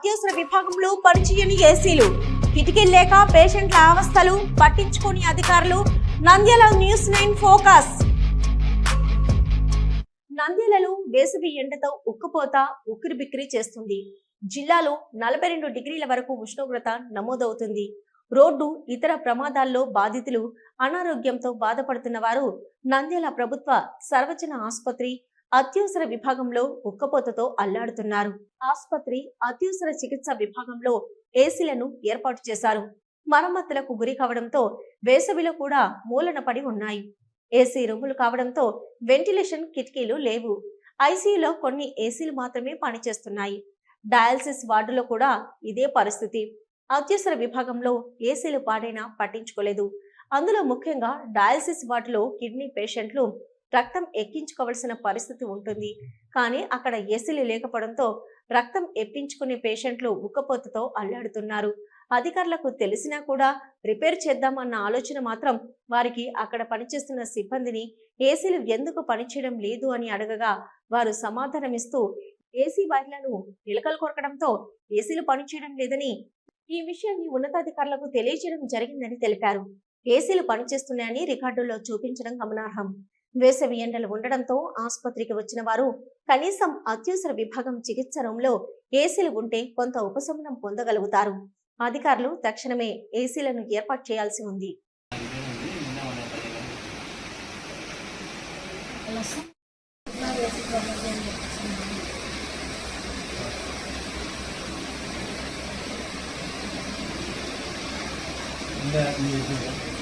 అత్యవసర విభాగంలో పనిచేయని ఏసీలు, కిటికీలు లేక పేషెంట్ల అవస్థలు పట్టించుకోని అధికారులు. Nandyal news 9 focus. నంద్యాలలో వేసవి ఎండతో ఉక్కుపోత ఉక్కిరిబిక్కిరి చేస్తుంది. జిల్లాలో 42 డిగ్రీల వరకు ఉష్ణోగ్రత నమోదవుతుంది. రోడ్డు ఇతర ప్రమాదాల్లో బాధితులు, అనారోగ్యంతో బాధపడుతున్న వారు నంద్యాల ప్రభుత్వ సర్వజన ఆసుపత్రి అత్యవసర విభాగంలో ఉక్కపోతతో అల్లాడుతున్నారు. ఆసుపత్రి అత్యవసర చికిత్స విభాగంలో ఏసీలను ఏర్పాటు చేశారు. మరమ్మతులకు గురి కావడంతో వేసవిలో కూడా మూలన పడి ఉన్నాయి. ఏసీ రూములు కావడంతో వెంటిలేషన్ కిటికీలు లేవు. ఐసీయూలో కొన్ని ఏసీలు మాత్రమే పనిచేస్తున్నాయి. డయాలసిస్ వార్డులో కూడా ఇదే పరిస్థితి. అత్యవసర విభాగంలో ఏసీలు పాడైనా పట్టించుకోలేదు. అందులో ముఖ్యంగా డయాలసిస్ వార్డులో కిడ్నీ పేషెంట్లు రక్తం ఎక్కించుకోవాల్సిన పరిస్థితి ఉంటుంది. కానీ అక్కడ ఏసీలు లేకపోవడంతో రక్తం ఎక్కించుకునే పేషెంట్లు ఉక్కపోతతో అల్లాడుతున్నారు. అధికారులకు తెలిసినా కూడా రిపేర్ చేద్దామన్న ఆలోచన మాత్రం వారికి అక్కడ పనిచేస్తున్న సిబ్బందిని ఏసీలు ఎందుకు పనిచేయడం లేదు అని అడగగా వారు సమాధానమిస్తూ ఏసీ వైర్లను నిలకలు కొరకడంతో ఏసీలు పనిచేయడం లేదని, ఈ విషయాన్ని ఉన్నతాధికారులకు తెలియజేయడం జరిగిందని తెలిపారు. ఏసీలు పనిచేస్తున్నాయని రికార్డుల్లో చూపించడం గమనార్హం. వేసవి ఎండలు ఉండడంతో ఆసుపత్రికి వచ్చిన వారు కనీసం అత్యవసర విభాగం చికిత్స రూంలో ఏసీలు ఉంటే కొంత ఉపశమనం పొందగలుగుతారు. అధికారులు తక్షణమే ఏసీలను ఏర్పాటు చేయాల్సి ఉంది. Yeah.